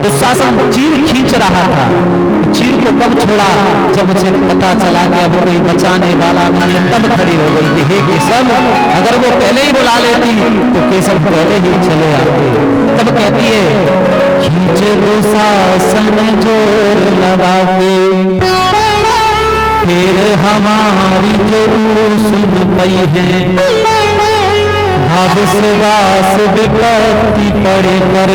दुशासन चीर खींच रहा था। चीर को कब छोड़ा, जब उसे पता चला कि अब कोई बचाने वाला नहीं, तब खड़ी हो गई कि हे केशव, अगर वो पहले ही बुला लेती तो केशव पहले ही चले आते। तब कहती है खींच दुशासन जोर लगा के, फिर हमारी जरूर सुन पई है। भाविश्वास विपत्ति पड़े पर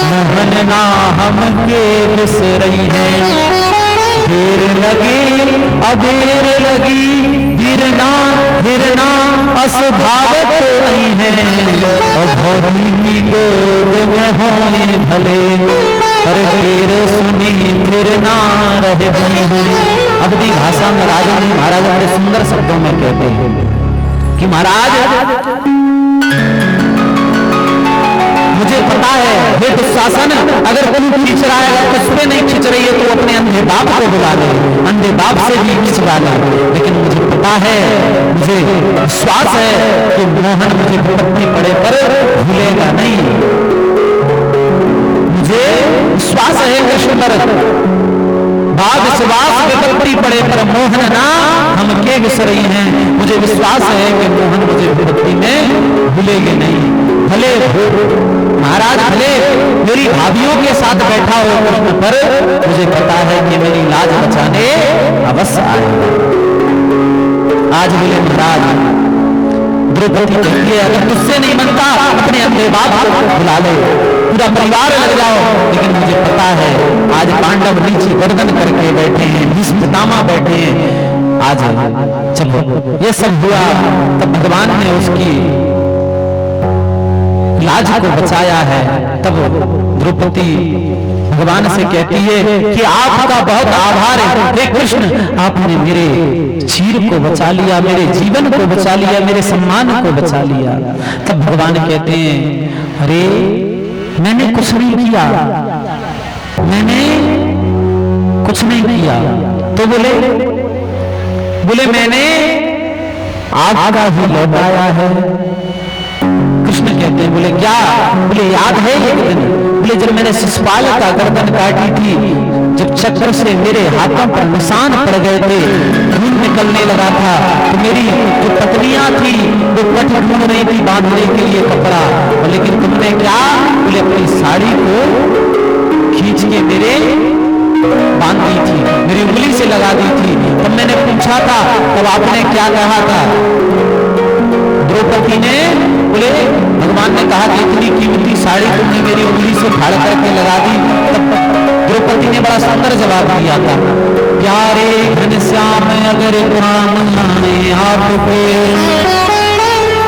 मोहन ना हम के बिसरई है। देर लगी अबेर लगी, गिरना गिरना असभावत नहीं है। और भौरी की गोद में होए भले, पर देर सुनी फिर ना रहे बने। अवधी भाषा में राजा जी महाराज बड़े सुंदर शब्दों में कहते हैं कि महाराज मुझे पता है हे दुशासन, अगर कोई खींच रहा है, अगर कसुरे नहीं खींच रही है तो अपने अंधे बाप को बुला ले, अंधे बाप से भी खिंचवा ले। लेकिन मुझे पता है, मुझे विश्वास है कि मोहन मुझे विपत्ति पड़े पर भूलेगा नहीं। मुझे विश्वास है कृष्ण पर, विश्वास विपत्ति पड़े पर मोहन ना हम के विसरई हैं। मुझे विश्वास है कि मोहन मुझे विपत्ति में भूलेंगे नहीं। भले महाराज भले मेरी भाभियों के साथ बैठा हो कृष्ण पर, मुझे पता है कि मेरी लाज बचाने अवश्य आएगा। आज बोले महाराज द्रौपदी कहती है अगर तुझसे नहीं बनता अपने अपने बाप को बुला ले, पूरा परिवार लग जाओ। लेकिन मुझे पता है आज पांडव नीचे गर्दन करके बैठे हैं, भीष्म पितामह बैठे हैं। आज जब ये सब हुआ तब भगवान ने उसकी लाज को बचाया है। तब द्रौपदी भगवान से कहती है कि आपका बहुत आभार है हे कृष्ण, आपने मेरे चीर को बचा लिया, मेरे जीवन को बचा लिया, मेरे सम्मान को बचा लिया। तब भगवान कहते हैं अरे मैंने कुछ नहीं किया, मैंने कुछ नहीं किया। तो बोले मैंने आपका ही लौटाया है। कृष्ण कहते हैं बोले क्या? बोले याद है एक दिन, बोले जब मैंने शिशुपाल का गर्दन काटी थी, जब चक्र से मेरे हाथों पर निशान पड़ गए थे, खून निकलने लगा था, तो मेरी जो पत्नियां थी वो कठ ढूंढ रही थी बांधने के लिए कपड़ा, लेकिन तुमने क्या? बोले अपनी साड़ी को खींच के मेरे बांध दी थी, मेरी उंगली से लगा दी थी। तब मैंने पूछा था, तब आपने क्या कहा था? द्रौपदी ने बोले भगवान ने कहा कि इतनी कीमती साड़ी तुमने मेरी उंगली से फाड़ करके लगा दी। तब द्रौपदी ने बड़ा सुंदर जवाब दिया था, प्यारे घनश्याम अगर काम आए आपके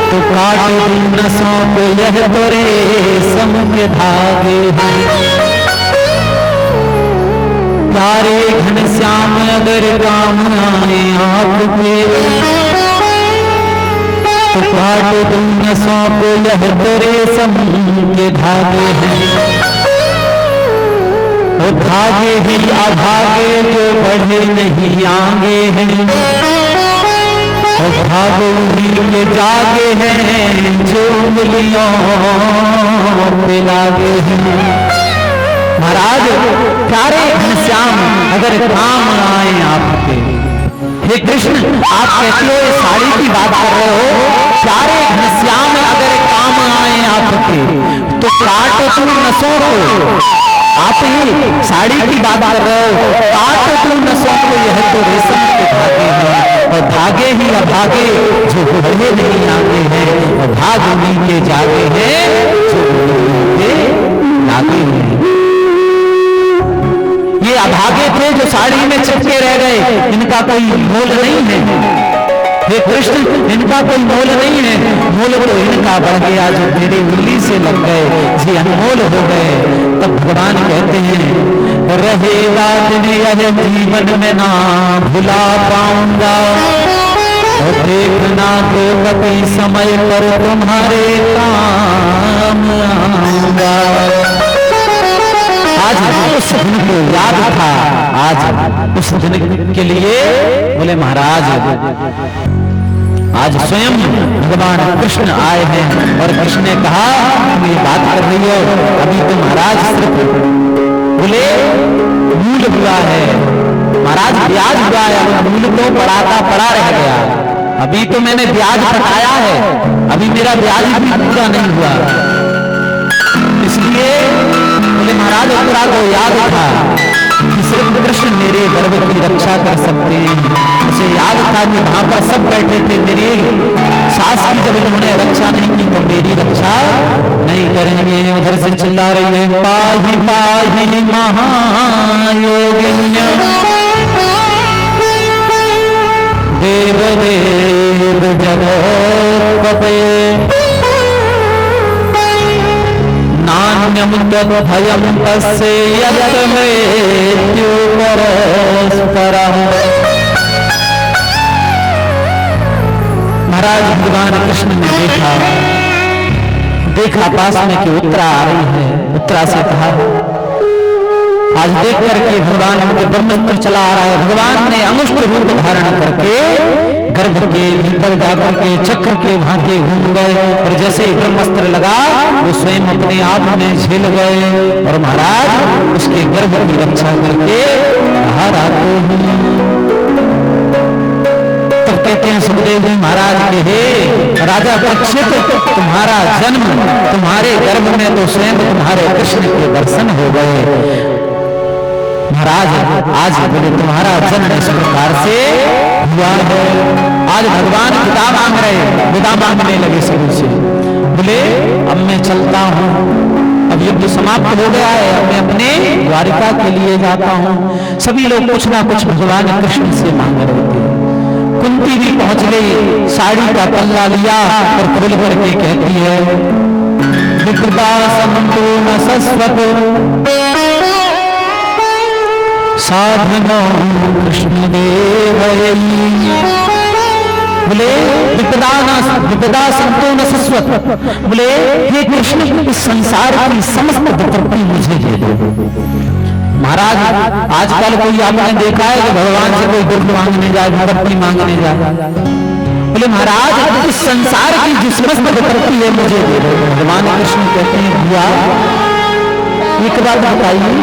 तो काट दूं नसों को यह तोरे सम के धागे हैं। प्यारे घनश्याम अगर काम आए आपके तो काट दूं नसों को यह तेरे सम के धागे हैं। वो धागे ही अभागे जो बढ़े नहीं आगे हैं, वो भागो ही के जागे हैं जो उंगलियों पे लागे हैं। महाराज प्यारे घनश्याम अगर काम आए आपके, हे कृष्ण आप कहते हो ये साड़ी की बात कर रहे हो, प्यारे घनश्याम अगर काम आए आपके तो काट तू नसों को, आप ही साड़ी की बात कर रहे हो, काट तू नसों को यह तो रेशम के धागे हैं। और धागे ही अभागे जो बढ़े नहीं आगे हैं, और भाग उन्हीं के जागे हैं जो के लागे हैं। ये अभागे थे जो साड़ी में चिपके रह गए, इनका कोई मोल नहीं है। हे कृष्ण इनका कोई मोल नहीं है, मोल तो इनका बढ़ गया जो मेरी उंगली से लग गए, जी अनमोल हो गए। तब भगवान कहते हैं रहेगा दिन यह जीवन में ना भुला पाऊंगा, और देखना तो कभी समय पर तुम्हारे काम आऊंगा। आज उस दिन को याद था, आज उस दिन के लिए बोले महाराज आज स्वयं भगवान कृष्ण आए हैं और कृष्ण ने कहा तुम ये बात कर रही हो, अभी तो महाराज सिर्फ बोले मूल हुआ है, महाराज ब्याज हुआ है, मूल तो पड़ा का पड़ा रह गया, अभी तो मैंने ब्याज हटाया है, अभी मेरा ब्याज भी पूरा नहीं हुआ। इसलिए बोले महाराज उत्तरा को याद था कि सिर्फ कृष्ण मेरे गर्भ की रक्षा कर सकते हैं। उसे याद था कि वहां पर सब बैठे थे, मेरी सास की जब उन्होंने रक्षा नहीं की तो मेरी रक्षा नहीं करेंगे। उधर से चिल्ला रही है पाहि पाहि महायोगिन्य देव देव जगत्पते नान्यं तद्भयं तस्य यत् मृत्यु परस्परः। महाराज भगवान कृष्ण ने देखा पास में कि उत्तरा आ रही है। उत्तरा से कहा आज देख करके भगवान उनके ब्रह्मास्त्र चला आ रहा है। भगवान ने अंगुष्ठ रूप धारण करके गर्भ के भीतर जाकर के चक्र के भांति घूम गए और जैसे ही ब्रह्मास्त्र लगा वो स्वयं अपने आप में झेल गए और महाराज उसके गर्भ की रक्षा करके बाहर आते हैं। तब कहते हैं सुखदेव जी महाराज के हे राजा परीक्षित, तुम्हारा जन्म तुम्हारे गर्भ में तो स्वयं तुम्हारे कृष्ण के दर्शन हो गए। महाराज आज बोले तुम्हारा जन्म इस प्रकार से हुआ है। आज भगवान विदा मांग रहे, विदा मांगने लगे शुरू से। बोले अब मैं चलता हूँ, अब युद्ध समाप्त हो गया है, अब मैं अपने द्वारिका के लिए जाता हूँ। सभी लोग कुछ ना कुछ भगवान कृष्ण से मांग रहे थे। कुंती भी पहुंच गई, साड़ी का पल्ला लिया और खोल करके कहती है विकृता संपूर्ण सस्वत साधनो कृष्णदेव। बोले विपदा संपूर्ण सस्वत, बोले हे कृष्ण इस संसार की समस्त विपत्ति मुझे दे दो। महाराज आजकल कोई आपने देखा है कि भगवान से कोई दुख मांगने जाए, विपत्ति मांगने जाए। बोले महाराज इस संसार की जो समस्त विपत्ति है मुझे दे दो। भगवान कृष्ण कहते हैं भैया एक बात बताइए,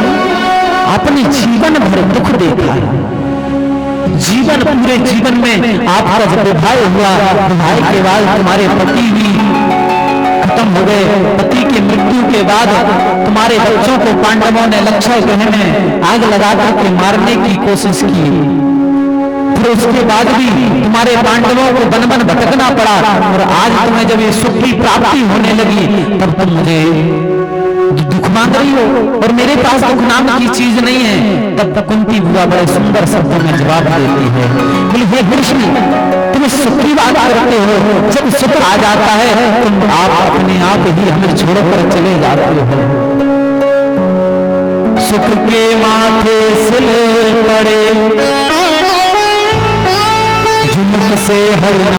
आपने जीवन भर दुख देखा है, जीवन पूरे जीवन में आपका जब विवाह हुआ, विवाह के बाद तुम्हारे पति भी खत्म हो गए, पति की मृत्यु के बाद तुम्हारे बच्चों को पांडवों ने लक्षय ग्रह में आग लगा करके मारने की कोशिश की, फिर उसके बाद भी तुम्हारे पांडवों को वन वन भटकना पड़ा और आज तुम्हें जब ये सुख की प्राप्ति होने लगी तब तुम मुझे दुख मांग रही हो और मेरे पास दुख नाम की चीज नहीं है। तब तक कुंती बुआ बड़े सुंदर शब्दों में जवाब देती है, बोले हे कृष्ण तुम सुख की बात करते हो, जब सुख आ जाता है तुम आप अपने आप ही हमें छोड़कर चले जाते हो। सुख के माथे सिल पड़े झुमक से हर